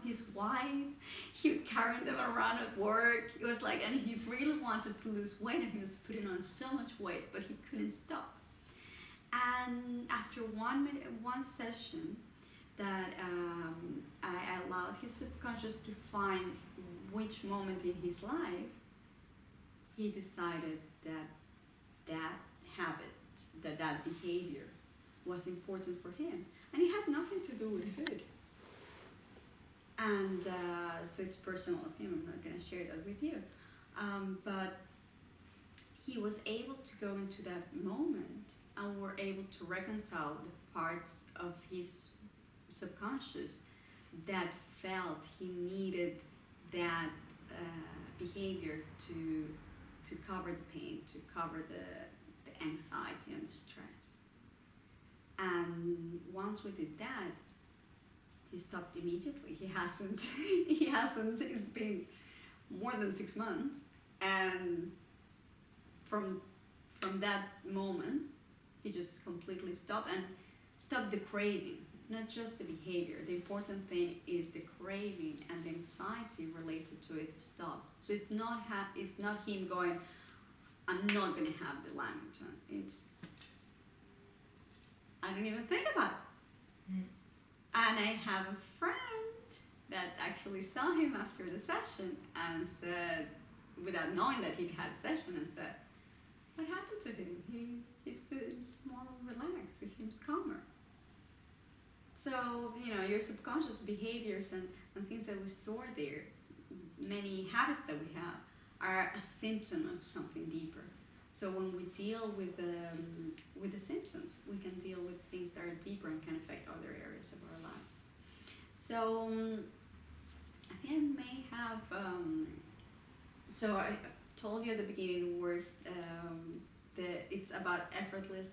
his wife. He would carry them around at work. It was like, and he really wanted to lose weight, and he was putting on so much weight, but he couldn't stop. And after one session, that I allowed his subconscious to find which moment in his life he decided that habit, that behavior was important for him, and it had nothing to do with food. And so it's personal of him. I'm not going to share that with you, but he was able to go into that moment, and were able to reconcile the parts of his subconscious that felt he needed that behavior to cover the pain, to cover the anxiety and the stress. And once we did that, he stopped immediately. He hasn't, it's been more than 6 months. And from that moment, he just completely stopped, and stopped the craving, not just the behavior. The important thing is the craving and the anxiety related to it stop. So it's not him going, I'm not going to have the lamington. It's, I don't even think about it. And I have a friend that actually saw him after the session and said, without knowing that he'd had a session, and said, what happened to him? He seems more relaxed, he seems calmer. So, you know, your subconscious behaviors and things that we store there, many habits that we have, are a symptom of something deeper. So when we deal with the symptoms, we can deal with things that are deeper and can affect other areas of our lives. So I think I may have, so I told you at the beginning was that it's about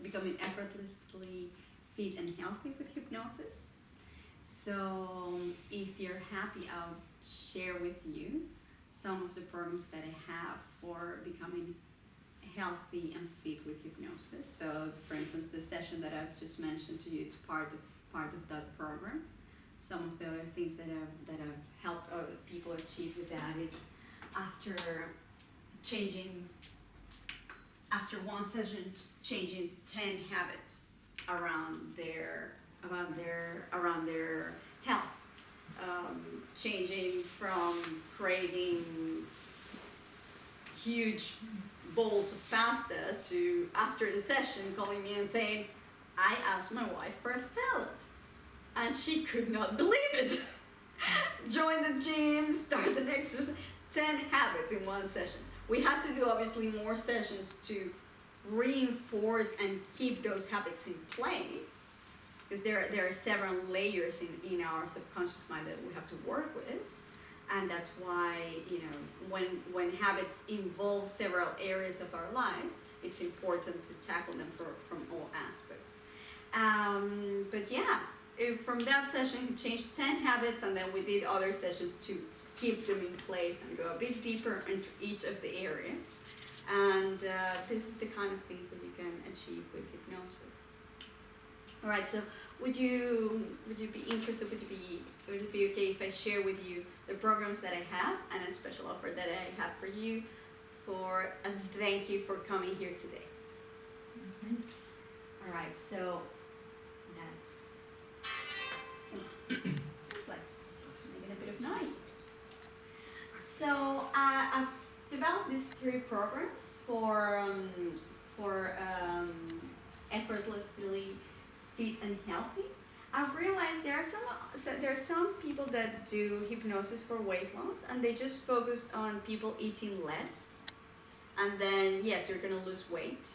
becoming effortlessly fit and healthy with hypnosis. So if you're happy, I'll share with you some of the programs that I have for becoming healthy and fit with hypnosis. So for instance, the session that I've just mentioned to you, it's part of that program. Some of the other things that I've helped other people achieve with that is after one session, changing 10 habits around their health, changing from craving huge bowls of pasta to, after the session, calling me and saying, I asked my wife for a salad, and she could not believe it. Join the gym, start an exercise, 10 habits in one session. We had to do obviously more sessions to reinforce and keep those habits in place, because there are several layers in our subconscious mind that we have to work with. And that's why, you know, when habits involve several areas of our lives, it's important to tackle them from all aspects. But yeah, from that session, we changed 10 habits, and then we did other sessions to keep them in place and go a bit deeper into each of the areas. And this is the kind of things that you can achieve with hypnosis. All right, so would you be interested, would it be okay if I share with you the programs that I have and a special offer that I have for you as a thank you for coming here today? Mm-hmm. All right, so let's make it a bit of noise. So I've developed these 3 programs for effortlessly fit and healthy. I've realized there are some people that do hypnosis for weight loss, and they just focus on people eating less, and then yes, you're gonna lose weight,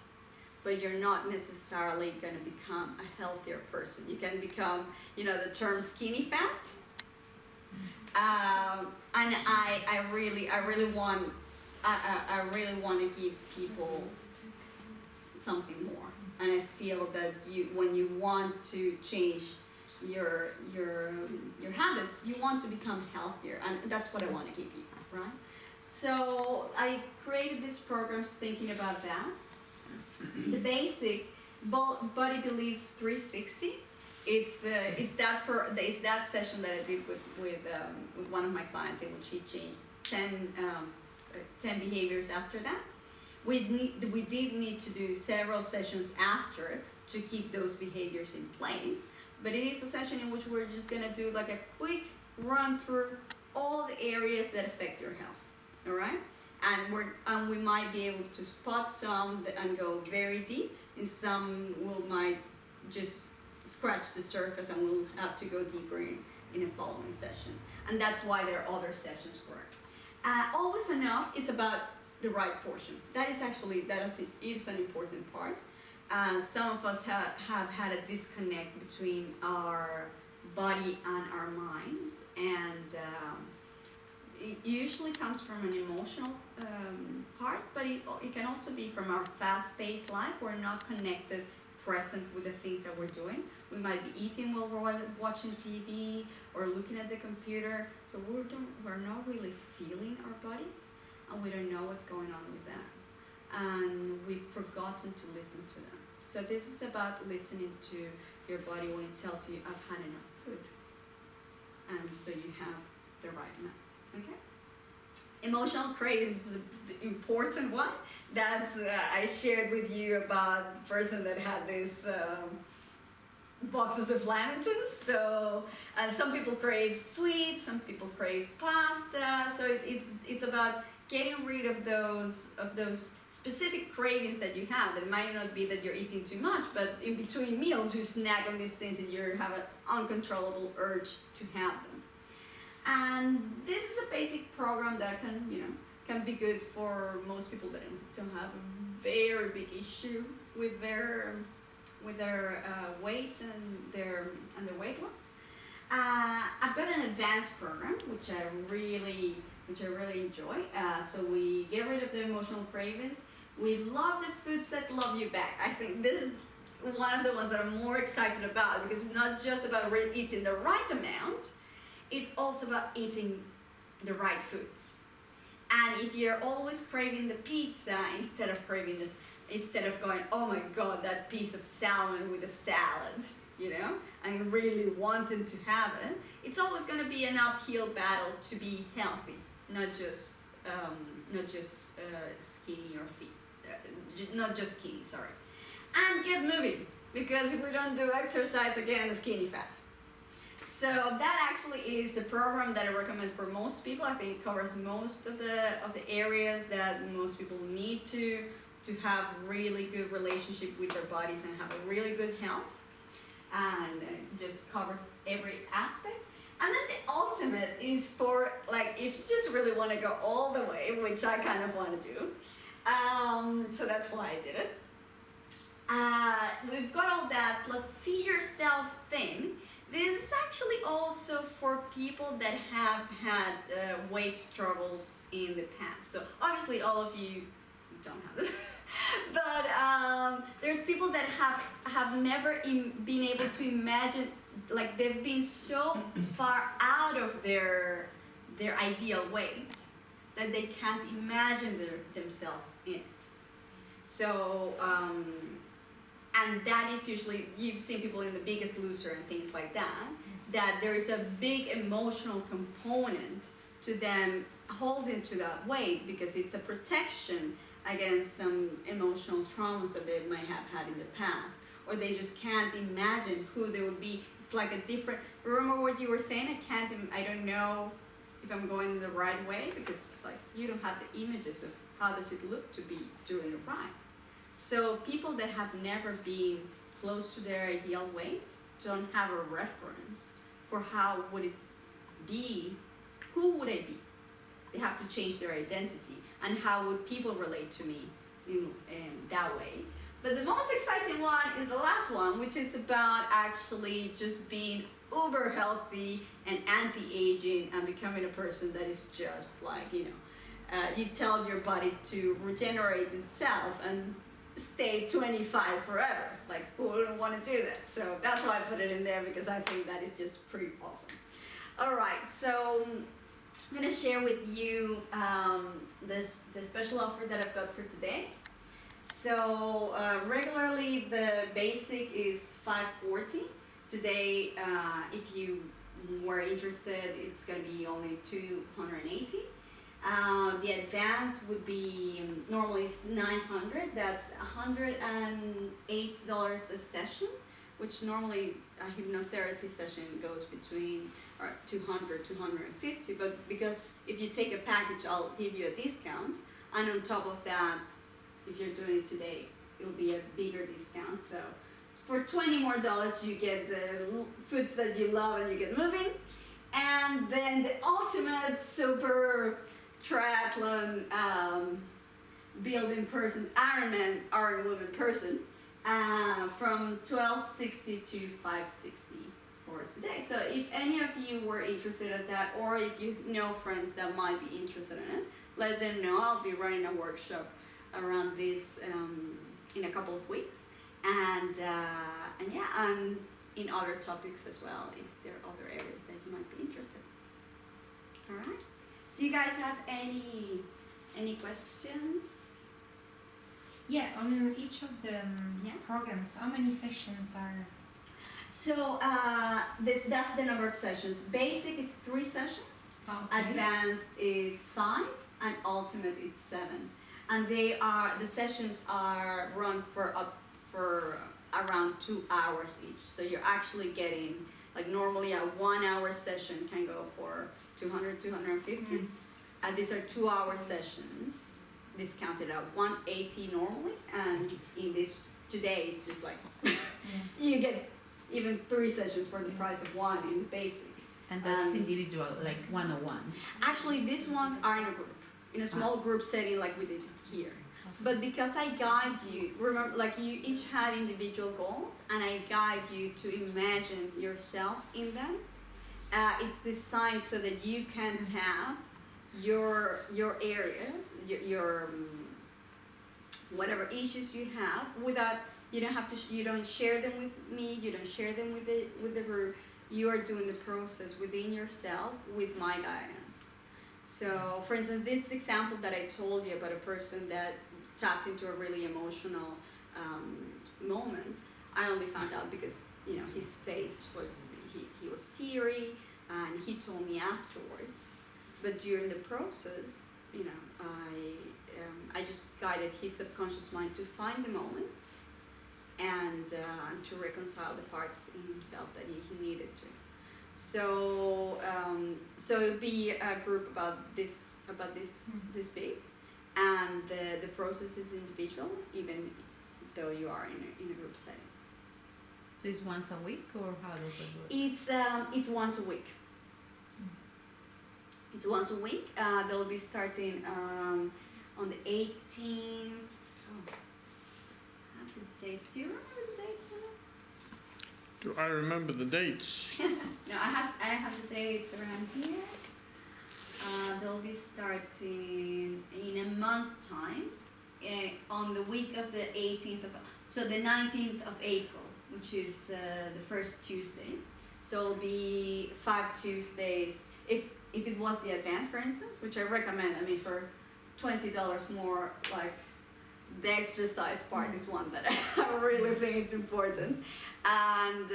but you're not necessarily gonna become a healthier person. You can become, you know, the term skinny fat. And I really want to give people something more. And I feel that when you want to change your habits, you want to become healthier, and that's what I want to give you, right? So I created these programs thinking about that. The basic Body Beliefs 360 It's that session that I did with one of my clients, in which he changed 10 behaviors after that. We did need to do several sessions after to keep those behaviors in place, but it is a session in which we're just gonna do like a quick run through all the areas that affect your health. All right, and we might be able to spot some and go very deep, and some might just scratch the surface, and we'll have to go deeper in a following session. And that's why there are other sessions for it. Always enough is about the right portion. That is an important part. Some of us have had a disconnect between our body and our minds, and it usually comes from an emotional part, but it can also be from our fast-paced life. We're not connected, present with the things that we're doing. We might be eating while we're watching TV or looking at the computer, so we're not really feeling our bodies, and we don't know what's going on with that, and we've forgotten to listen to them. So this is about listening to your body when it tells you, I've had enough food, and so you have the right amount. Okay. Emotional cravings is an important one. That's I shared with you about the person that had this boxes of lamingtons. So, and some people crave sweets, some people crave pasta. So it's about getting rid of those specific cravings that you have. That might not be that you're eating too much, but in between meals you snack on these things and you have an uncontrollable urge to have them. And this is a basic program that can be good for most people that don't have a very big issue with their weight and their weight loss. I've got an advanced program which I really enjoy. So we get rid of the emotional cravings. We love the foods that love you back. I think this is one of the ones that I'm more excited about, because it's not just about eating the right amount. It's also about eating the right foods. And if you're always craving the pizza instead of going, oh my God, that piece of salmon with a salad, and really wanting to have it, it's always going to be an uphill battle to be healthy, not just skinny or fit, not just skinny, sorry. And get moving, because if we don't do exercise, again, it's skinny fat. So that actually is the program that I recommend for most people. I think it covers most of the areas that most people need to have really good relationship with their bodies and have a really good health, and just covers every aspect. And then the ultimate is for, like, if you just really want to go all the way, which I kind of want to do. So that's why I did it. We've got all that, plus see yourself thin. This is actually also for people that have had weight struggles in the past. So obviously all of you don't have it. But there's people that have never been able to imagine, like they've been so far out of their ideal weight that they can't imagine themselves in it. So and that is usually, you've seen people in The Biggest Loser and things like that there is a big emotional component to them holding to that weight, because it's a protection against some emotional traumas that they might have had in the past, or they just can't imagine who they would be. It's like a different, remember what you were saying, I don't know if I'm going the right way, because like you don't have the images of how does it look to be doing it right. So people that have never been close to their ideal weight don't have a reference for how would it be, who would I be? They have to change their identity, and how would people relate to me in that way. But the most exciting one is the last one, which is about actually just being uber healthy and anti-aging and becoming a person that is just like, you tell your body to regenerate itself and stay 25 forever. Like, who wouldn't want to do that? So that's why I put it in there, because I think that is just pretty awesome. All right, so I'm going to share with you the special offer that I've got for today. So regularly the basic is $540. Today, if you were interested, it's going to be only $280. The advance would be normally it's $900. That's $108 a session, which normally a hypnotherapy session goes between $200 to $250. But because if you take a package, I'll give you a discount, and on top of that, if you're doing it today, it will be a bigger discount. So for $20 more, you get the foods that you love and you get moving, and then the ultimate super triathlon building person, Iron Woman person, from 1260 to 560 for today. So if any of you were interested in that, or if you know friends that might be interested in it, let them know. I'll be running a workshop around this in a couple of weeks, and in other topics as well, if there are other areas that you might be interested. All right. Do you guys have any questions? Yeah, on each of the programs, how many sessions are? So that's the number of sessions. Basic is 3 sessions. Okay. Advanced is 5, and ultimate is 7. And the sessions are run for around 2 hours each. So you're actually getting, like, normally a 1 hour session can go for 200, 250. And these are 2 hour sessions, discounted at 180 normally. And in this today, it's just like you get even 3 sessions for the price of 1 in basic. And that's individual, like 101. Actually, these ones are in a group, in a small group setting like we did here. But because I guide you, remember, like, you each had individual goals, and I guide you to imagine yourself in them. It's designed so that you can tap your areas, your whatever issues you have, without you don't share them with me, you don't share them with the group. You are doing the process within yourself with my guidance. So, for instance, this example that I told you about a person that taps into a really emotional moment, I only found out because his face was he was teary, and he told me afterwards. But during the process, I just guided his subconscious mind to find the moment and to reconcile the parts in himself that he needed to. So it'll be a group about this big, and the process is individual, even though you are in a group setting. So it's once a week, or how does it work? It's once a week. It's once a week. They'll be starting on the 18th. Oh, I have the dates. Do you remember the dates, Hannah? Do I remember the dates? No, I have the dates around here. They'll be starting in a month's time, on the week of the 18th so the 19th of April, which is the first Tuesday. So it'll be 5 Tuesdays. If it was the advance, for instance, which I recommend, for $20 more, like, the exercise part is one that I really think it's important. And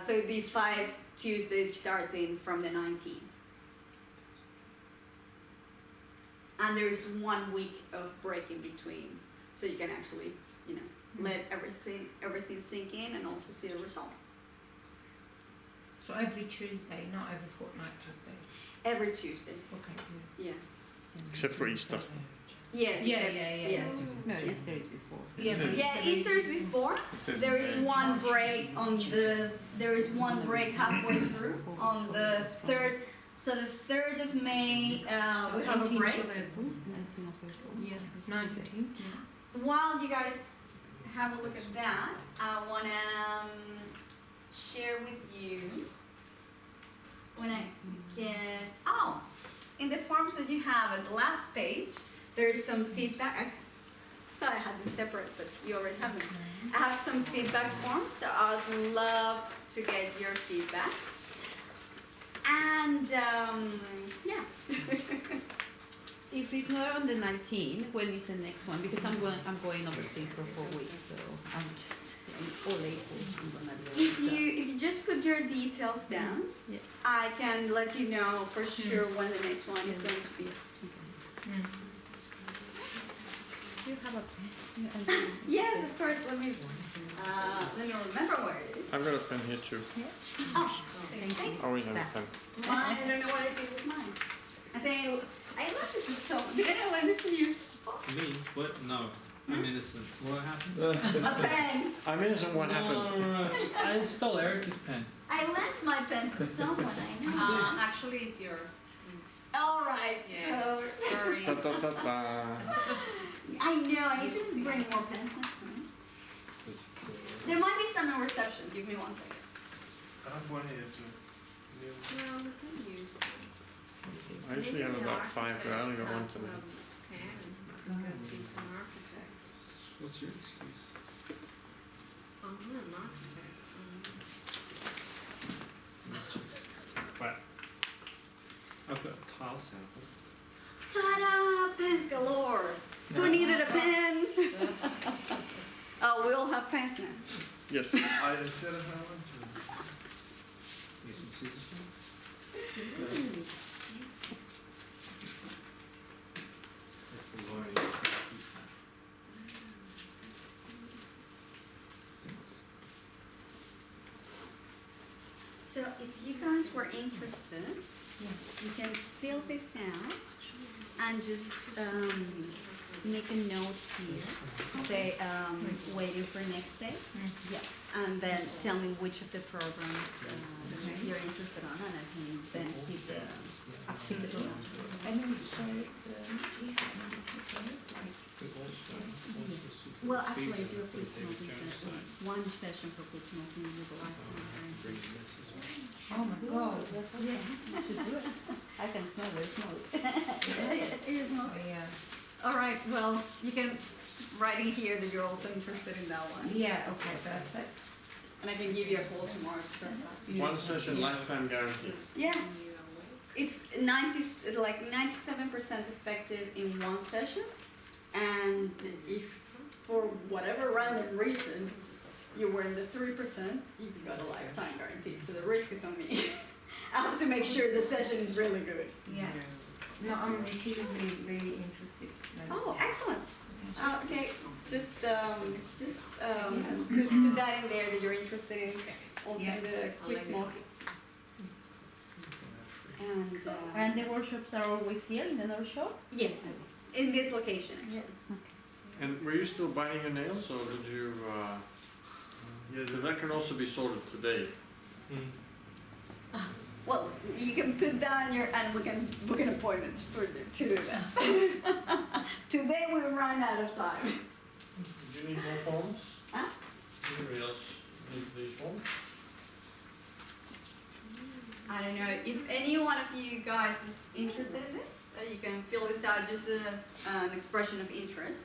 so it'd be 5 Tuesdays starting from the 19th. And there's 1 week of break in between, so you can actually, let everything sink in and also see the results. So every Tuesday, not every fortnight Tuesday. Every Tuesday. Okay. Yeah. Except for Easter. Yes. Yeah. Yes. No, Easter is before. Yeah, Easter is before. There is one break halfway through on the 3rd. So the 3rd of May, we have a break. Yeah, 19th. While you guys have a look at that, I want to share with you when I get... in the forms that you have at the last page, there's some feedback. I thought I had them separate, but you already have them. I have some feedback forms, so I'd love to get your feedback. And yeah. If it's not on the 19th, when is the next one? Because I'm going overseas for 4 weeks, so I'm just all April I'm gonna do it. If you just put your details down, Yeah. I can let you know for sure when the next one is going to be. Okay. Do you have a pen? Yes, of course. Let me remember where it is. I've got a pen here too. Oh, Thank thank you. I always have a pen. Mine, I don't know what I did with mine. I think I left it to someone. Did I lend it to you? Me? What? No. I'm innocent. What happened? A pen. I'm innocent. What happened? No. I stole Erica's pen. I lent my pen to someone I know. Actually, it's yours. All right. Yeah. So Sorry. Da, da, da, da. I know. I need to bring more pens next time. There might be some in reception. Give me 1 second. I have one here too. Well, we can use. I usually have about 5, but I only got one today. Because he's an architect. What's your excuse? I'm not an architect. What? I've got a tile sample. Ta-da! Pens galore. Who needed a pen? Oh, we all have pens now. Yes. I said I have one too. Need some scissors? That's the lawyer's. So if you guys were interested, you can fill this out and just make a note here. Say waiting for next day. Yeah. And then tell me which of the programs you're interested on, and I can then keep the applicable. And also, do you have any preference, like, Well, actually, I do a quick smoking session. One session for quick smoking with a lifetime. oh my god, Yeah. I can smell the smoke. You smoke? oh yeah. All right. Well, you can write in here that you're also interested in that one, Yeah, okay, perfect. and I can give you a call tomorrow to start that. 1 session, lifetime guarantee. Yeah. It's 97% effective in one session, and if for whatever random reason you were in the 3%, you got a lifetime guarantee. So the risk is on me. I have to make sure the session is really good. Yeah. No, I'm seriously very interested. Like, Oh, excellent. potential. Okay, just put that in there that you're interested in. Also Yeah. the quit smoking. And And the workshops are always here in the North Shore? yes, in this location. Actually. And were you still biting your nails, or did you? Yeah, Because that can also be sorted today. Well, you can put down your, and we can book an appointment to do that. Today we ran out of time. Do you need more forms? Huh? Anybody else need these forms? I don't know if any one of you guys is interested in this. You can fill this out just as an expression of interest.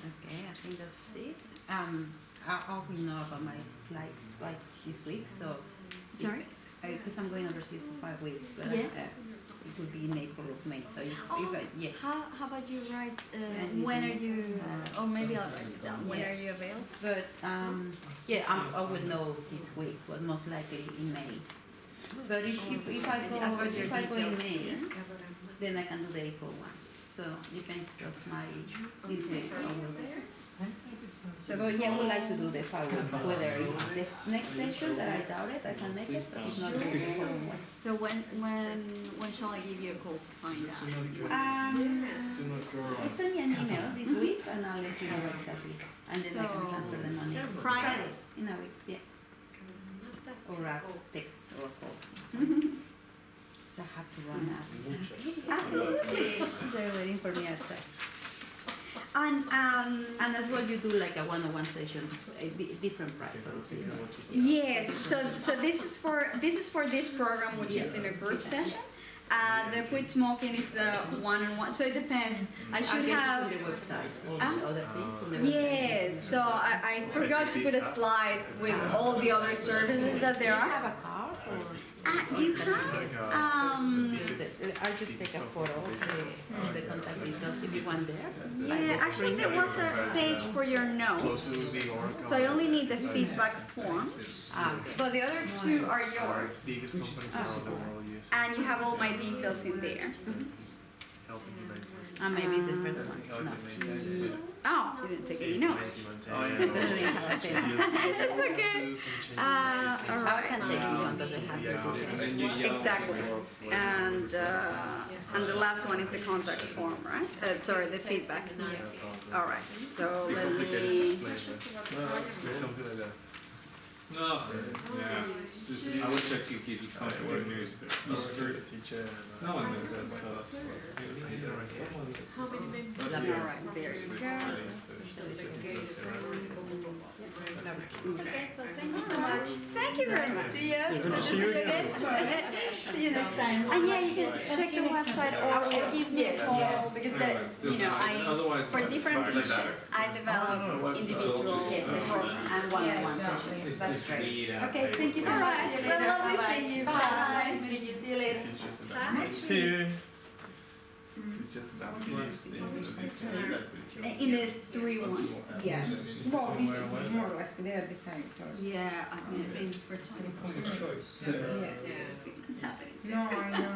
Okay, I think that's it. I will know about my flights by this week, so. Sorry? Because I'm going overseas for 5 weeks, but Yeah. it will be in April or May, so if yeah. How about you write, And when you are can- you, or maybe I'll write it down. When Yeah. are you available? But yeah, I will know this week, but most likely in May. But if I go in May, then I can do the April one. So depends of my this week. So but yeah, I would like to do the 5 weeks. Whether it's the next session that I doubt it, I can make it, but if not, the following one. So when shall I give you a call to find out? Do not draw on. Send me an email this week, and I'll let you know exactly, and then I can So, transfer the money. Friday? In a week, yeah. Or a text or a call. So I have to run out. Absolutely. They're waiting for me outside. And as well, you do like a one-on-one sessions, a different price, obviously. Yes. So this is for this program, which is in a group session. The quit smoking is one-on-one. So it depends. I should guess have. it's on the website, all the other things on the website. Yes. So I forgot to put a slide with all the other services that there Do you are. have a card or? you That's have, okay. I'll just take a photo of the contact details if you want there. yeah, actually there was a page for your notes. So I only need the feedback form. But the other two are yours. Biggest companies in the world use. And you have all my details in there. Helping you maintain. Maybe it's the first one. No. Oh, you didn't take any notes. It's okay. I can take this one because I have to. Exactly. And the last one is the contact form, right? Sorry, the feedback. All right. So let me. Something like that. No. Yeah. Just, I wish I could give you comforting news, but you screwed. Teacher. No one knows that stuff. How many members? All right. There you go. Okay. Well, thank you so much. Thank you very much. See you. See you again. See you next time. And yeah, you can check the website or give me a call because Otherwise, for different issues I develop individual programs and one-on-one sessions. That's great. Okay, thank you so much. Well, lovely seeing you. Bye. Nice meeting you. See you later. See you. It's just about In the 3-1. Yeah. Well, it's more or less they're the same. So. Yeah, I've been for 20 years. Yeah. Fitness happening too. No, I know.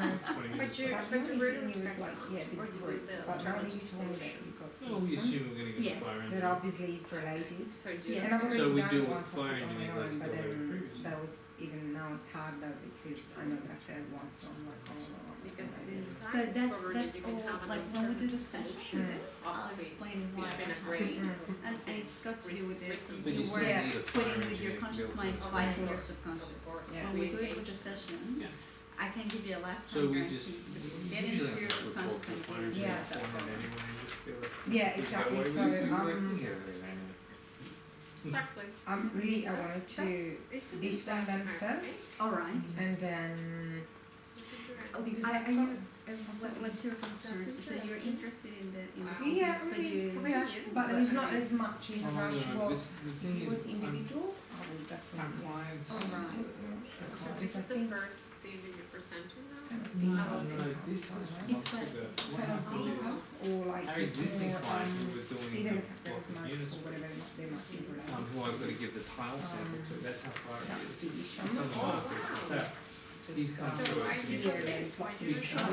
But you But really was respect like, yeah, the or you group. do the But now you alternative told me that solution. you got Well, we this assume we're going to get Yes. the fire one. engine. That obviously is related. So do Yeah. And I've already So we done do one with fire on my engineers, own, let's but go then over previously. that was even now it's harder because I know that I failed once, so I'm like, oh no. Because I inside But this program that's you can all, have an like when we do the alternative session solution. with this, I'll Obviously, explain why it's been that a grade. happens. And it's got to do with this. But you You still work Yeah. need a fire putting with engineer your to be conscious able mind to- fighting your subconscious. Yeah. When we do it with the session, Yeah. I can give you a So lifetime we guarantee just because we get usually into your have to report subconscious to and the fire get into Yeah. engineer that beforehand program. anyway, and just be like, Yeah, "Is that exactly. what we So do?" Exactly. really I wanted to It's this one then first, All right. and then Because are you, what's your concern? So you're interested in the yeah, fitness, but you. yeah, but there's not as much in Oh, rush. no, Well, this, the thing if it was is, individual, I would definitely. clients. All right. So this is the first thing that you're presenting now? No, no, this was months quite- ago. Kind What of happened deeper, is, or like our it's existing more, clients who were doing even the if there block was of much units or whatever they might be related. who I've got to give the tile sample to, that's how far it is. It's on the Oh, market, it's set. These come So to I us think initially. that's why you Because should when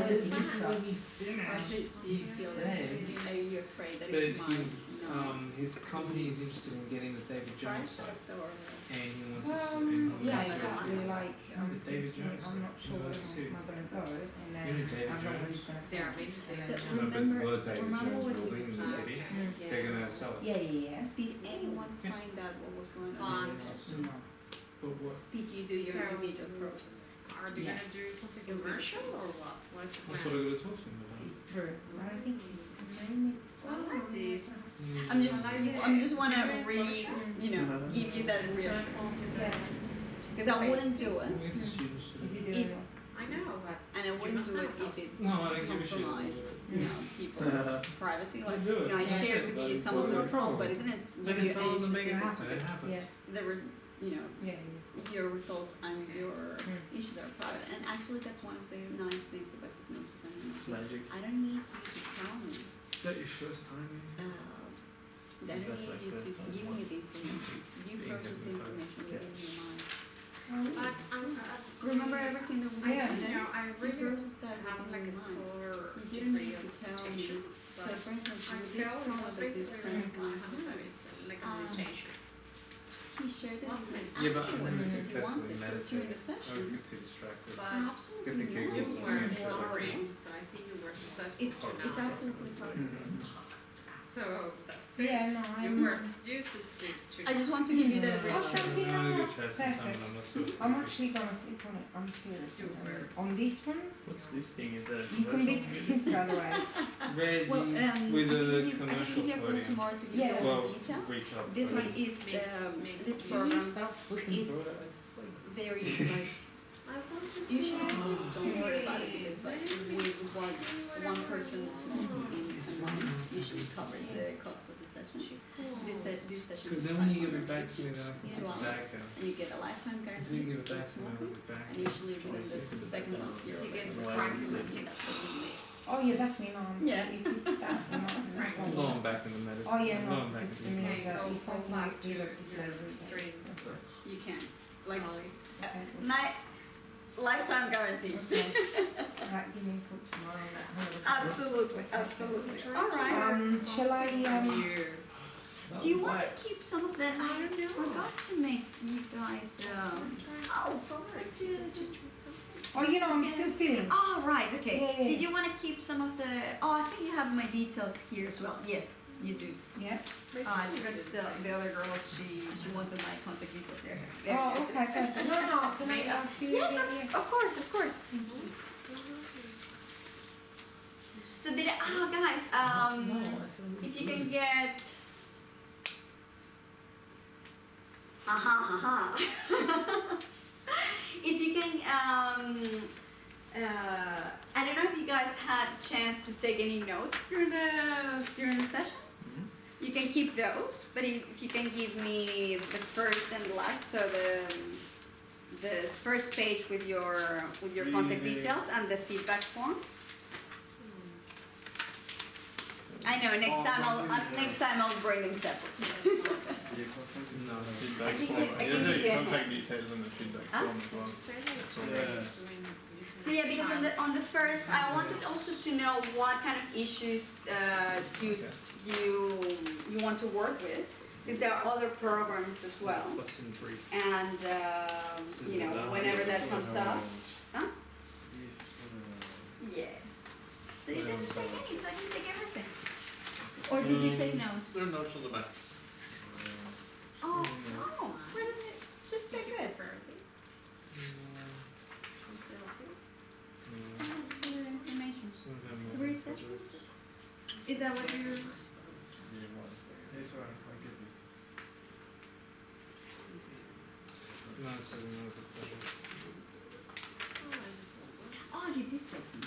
we Or finished, so you feel that you're afraid that that it might. his company is interested in getting the David Jones site, Or and he wants us to, and he wants Yeah, us to. exactly. Like David Jones, I'm not sure you know, when too. I'm gonna go, and You then know David I don't know when Jones? it's gonna. They are maybe they So are. No, but remember, the so David remember Jones what building in the you. city, Yeah. they're gonna sell it. Yeah. Did anyone find out what was going on? On. No. But what? Did you do your So- individual process? Are they Yeah. gonna do something commercial or what? What's the That's plan? what I gotta talk to him about. True. But I think maybe. I like this. I'm just wanna give you that reassurance. Yeah. Because I wouldn't do it, We have the students to If do you it. do If- it. I know, but and I wouldn't do it if it No, I don't give a shit. compromised, people's privacy. Like, do it. I Yeah. shared with you some of the results, but it didn't They give you just tell any them to make it specifics happen, it because happens. Yeah. there was, Yeah. your results and your Mm. issues are private. And actually, that's one of the nice things about hypnosis and hypnosis. Magic. I don't need you to tell me. Is that your first time? I don't need you to give me the information. You process the information within your mind. but Remember everything that we Yeah. did today? I You really process that have within like your a mind. solar You didn't degree need of to tell me. meditation, So, but for instance, I with this felt it trauma was that this basically friend like went how to say through, it's like a Um, meditation. he shared it with me Yeah, but I've afterwards never because he successfully wanted to during meditated. the I session. was too distracted. But Absolutely Get the no. giggles you and were stuff. exploring, so I think you were successful. It's for now. it's absolutely fine. So that's Yeah, it. no, I You know. were you succeed to. I just want to give you that Oh, reassurance. thank you. I'm gonna go try sometime Perfect. and I'm not so I'm actually gonna sleep on it. I'm serious. Super. On this one, What's this thing? Is that a you can be commercial? pissed by the way. Resi Well, with I can a give commercial you a call podium. tomorrow to give Yeah. you all Well, the details. retail. This one podium. is Mix. this Can you program stop flicking it's through it? It's like- very like I want to you should see. don't worry about it because like with one person smokes in and one usually covers the cost of the session. This this session Because is then when you give 500. it back to me, then I have to Yeah. give it back now. And you get a lifetime Until guarantee. you give it back with to me, I'll smoking. give it back. And usually within the second month you're You get already Wow. crack money. that's what we make. Oh yeah, definitely no. Yeah. If it's that, no, no Right. I'm problem. going back in the medical. Oh yeah, I'm no. going back It's into for me the Okay, that go if I back can to do your that, it's dreams. You can. Like, Sorry. lifetime guarantee. Okay. Right, give me input tomorrow on that. 100%. Absolutely, absolutely. All right. Shall I Do you want to keep some of the? I forgot to make you guys. Oh, let's see. Oh, you know, I'm still feeling. Oh, right. Okay. Yeah, yeah, Did yeah. you want to keep some of the? Oh, I think you have my details here as well. Yes, you do. Yeah. I forgot to tell the other girl she wanted my contact details there. Oh, okay, perfect. No, no, can I feel Yes, it? of course, of course. So did guys, if you can get. If you can, I don't know if you guys had a chance to take any notes during the session. You can keep those, but if you can give me the first and last, so the first page with your contact details and the feedback form. I know. Next time I'll bring them separate. No, feedback I can form. give- I Yeah, can there's give you a contact hint. details in the feedback Huh? form as well. So, So yeah, because on the first, I wanted also to know what kind of issues you want to work with, because there are other programs as well, What's in brief? and you know, whenever that comes up. Huh? These for the Yes. So you didn't take any, so I can take everything. Or did you take notes? There are notes on the back. Oh, where does it? Just take this. Information. Three sessions? Is that what you're? Hey, sorry, I get this. No, it says another pleasure. Oh, you did take some.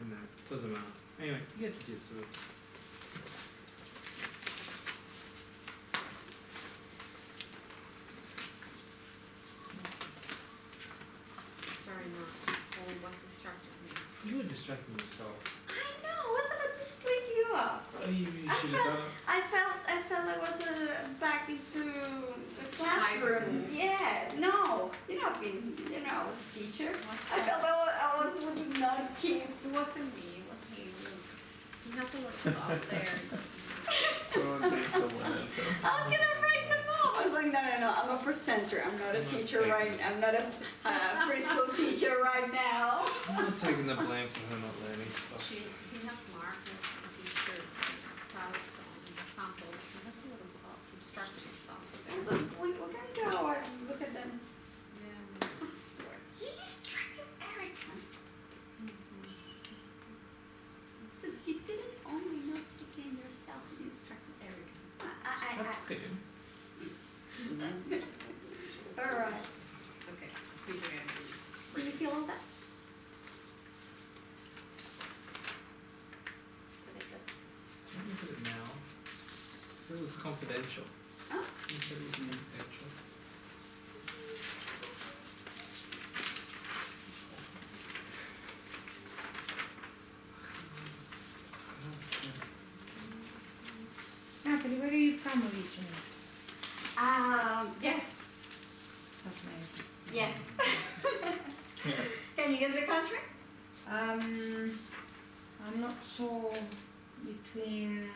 No, doesn't matter. Anyway, you get the gist of it. Sorry, not following what's distracting me. You were distracting yourself. I know. I was about to split you up. Oh, you should have done it. I felt I was back into the classroom. Yes. No. You know, I was a teacher. I felt I was with another kid. It wasn't me, it was him. He has a lot of stuff there. Go and take someone else. I was gonna break them up. I was like, no. I'm a presenter. I'm not a teacher right. I'm not a preschool teacher right now. I'm not taking the blame for her not learning stuff. He has markers and pictures and saddlestones, examples. He has a lot of stuff, distracting stuff. Look, we can go and look at them. Yeah. You distracted Erica. So you didn't only not take in yourself, you distracted Erica. Okay. Alright. Okay. Figure it out. Do you feel all that? Let me put it now. So it was confidential. Oh. You said it was confidential. Natalie, where are you from originally? Yes. South America. Yes. Can you guess the country? I'm not sure between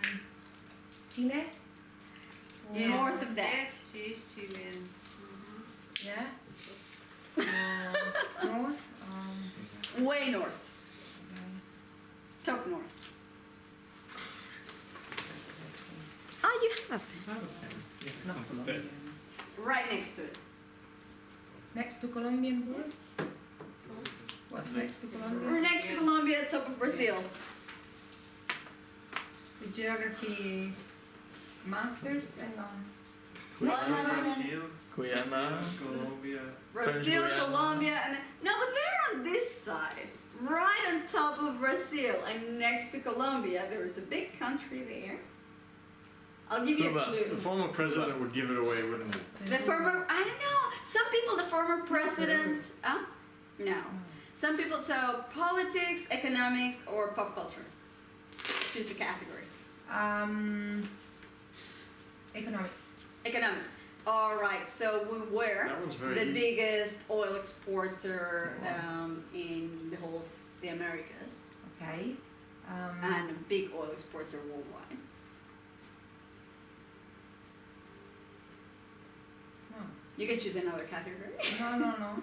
Chile. or- Yes. North of that. Yes, she's Chilean. Yeah. North. Way north. Top north. Oh, you have. I have a pen. Yeah, come to bed. Right next to it. Next to Colombian boys. What's next to We're Colombia? next to Colombia, top of Brazil. The geography masters and Brazil, Guyana. Colombia. Brazil, Guyana. Colombia, and no, but they're on this side. right on top of Brazil and next to Colombia. There is a big country there. I'll give you a But clue. the former president would give it away, wouldn't he? The former, I don't know. Some people, the former president. No. Some people. So politics, economics, or pop culture. Choose a category. Economics. Economics. All right. So we were That one's very the easy. biggest oil exporter in the whole of the Americas, Okay. and a big oil exporter worldwide. No. You can choose another category. No.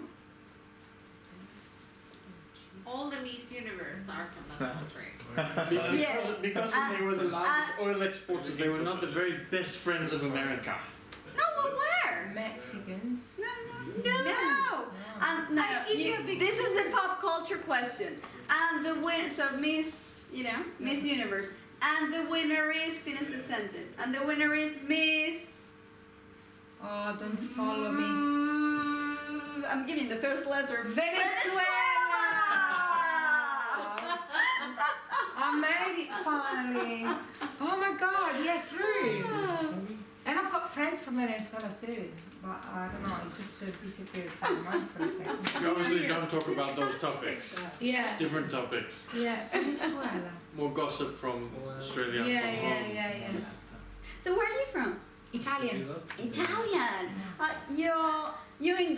All the Miss Universe are from that country. Yes. Because they were the largest oil exporters, they were not the very best friends of America. No, but where? Mexicans. No. And no, this is the pop culture question. And the win, so Miss, Miss Universe. And the winner is, finish the sentence. And the winner is Miss. Oh, don't follow me. I'm giving the first letter. Venezuela! I made it finally. Oh my god, yeah, true. And I've got friends from Venezuela too, but I don't know, it just disappeared from my mind for a second. We obviously don't talk about those topics. Yeah, Different topics. yeah, Venezuela. More gossip from Australia. and from home. Yeah. So where are you from? Italian. Italian. You in